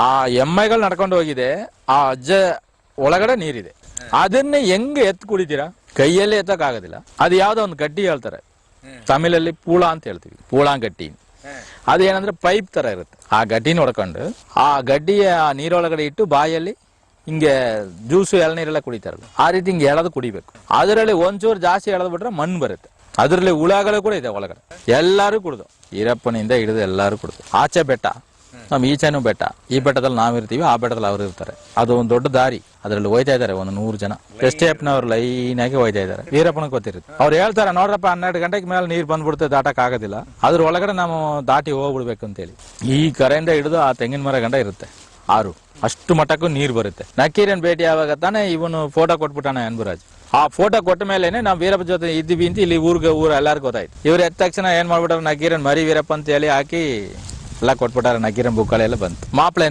ಆ ಎಮ್ಮೆಗಳು ನಡ್ಕೊಂಡು ಹೋಗಿದೆ, ಆ ಅಜ್ಜ ಒಳಗಡೆ ನೀರಿದೆ. ಅದನ್ನೇ ಹೆಂಗ್ ಎತ್ತು ಕುಡಿತೀರಾ? ಕೈಯಲ್ಲೇ ಎತ್ತಕ್ ಆಗೋದಿಲ್ಲ. ಅದು ಯಾವ್ದೋ ಒಂದು ಗಡ್ಡಿ ಹೇಳ್ತಾರೆ, ತಮಿಳಲ್ಲಿ ಪೂಳ ಅಂತ ಹೇಳ್ತೀವಿ, ಪೂಳಾ ಗಡ್ಡಿ. ಅದೇನಂದ್ರೆ ಪೈಪ್ ತರ ಇರುತ್ತೆ. ಆ ಗಡ್ಡಿ ನೋಡ್ಕೊಂಡು ಆ ಗಡ್ಡಿಯ ನೀರೊಳಗಡೆ ಇಟ್ಟು ಬಾಯಲ್ಲಿ ಹಿಂಗೆ ಜ್ಯೂಸು ಎಳನೀರೆಲ್ಲ ಕುಡಿತಾರಲ್ಲ, ಆ ರೀತಿ ಹಿಂಗೆ ಎಳೆದು ಕುಡಿಬೇಕು. ಅದರಲ್ಲಿ ಒಂಚೂರು ಜಾಸ್ತಿ ಎಳೆದು ಬಿಟ್ರೆ ಮಣ್ಣು ಬರುತ್ತೆ. ಅದರಲ್ಲಿ ಹುಳಗಳು ಕೂಡ ಇದೆ ಒಳಗಡೆ. ಎಲ್ಲಾರು ಕುಡ್ದು, ಈರಪ್ಪನಿಂದ ಹಿಡಿದು ಎಲ್ಲಾರು ಕುಡ್ದು. ಆಚೆ ಬೆಟ್ಟ, ನಮ್ ಈಚೆನೂ ಬೆಟ್ಟ. ಈ ಬೆಟ್ಟದಲ್ಲಿ ನಾವಿರ್ತೀವಿ, ಆ ಬೆಟ್ಟದಲ್ಲಿ ಅವ್ರು ಇರ್ತಾರೆ. ಅದು ಒಂದು ದೊಡ್ಡ ದಾರಿ. ಅದ್ರಲ್ಲಿ ಹೋಯ್ತಾ ಇದಾರೆ ಒಂದು 100 ಜನ. ಎಸ್ಟೇಪ್ನವ್ರು ಲೈನ್ ಆಗಿ ಹೋಯ್ತಾ ಇದಾರೆ. ವೀರಪ್ಪನ ಗೊತ್ತಿರುತ್ತೆ. ಅವ್ರು ಹೇಳ್ತಾರೆ, ನೋಡ್ರಪ್ಪ 12 ಗಂಟೆಗೆ ಮೇಲೆ ನೀರ್ ಬಂದ್ಬಿಡುತ್ತೆ, ದಾಟಕ್ ಆಗೋದಿಲ್ಲ, ಅದ್ರ ಒಳಗಡೆ ನಾವು ದಾಟಿ ಹೋಗ್ಬಿಡ್ಬೇಕು ಅಂತೇಳಿ. ಈ ಕರೆಯಿಂದ ಹಿಡಿದು ಆ ತೆಂಗಿನ ಮರ ಗಂಟ ಇರುತ್ತೆ ಆರು, ಅಷ್ಟು ಮಟ್ಟಕ್ಕೂ ನೀರ್ ಬರುತ್ತೆ. ನಕೀರನ್ ಭೇಟಿ ಆವಾಗ ತಾನೇ ಇವನು ಫೋಟೋ ಕೊಟ್ಬಿಟ್ಟಾನೆ ಅನ್ಬುರಾಜ್. ಆ ಫೋಟೋ ಕೊಟ್ಟ ಮೇಲೆನೆ ನಾವು ವೀರಪ್ಪ ಜೊತೆ ಇದ್ದೀವಿ ಅಂತ ಇಲ್ಲಿ ಊರ್ ಎಲ್ಲಾರು ಗೊತ್ತಾಯ್ತು. ಇವ್ರು ಎದ್ದ ತಕ್ಷಣ ಏನ್ ಮಾಡ್ಬಿಟ್ಟಾರ, ನಕೀರನ್ ಮರಿ ವೀರಪ್ಪ ಅಂತ ಹೇಳಿ ಹಾಕಿ ಎಲ್ಲ ಕೊಟ್ಬಿಟ್ಟಾರ. ನಕೀರನ್ ಬುಕ್ಕಳೆಲ್ಲ ಬಂತು. ಮಾಪ್ಲೆ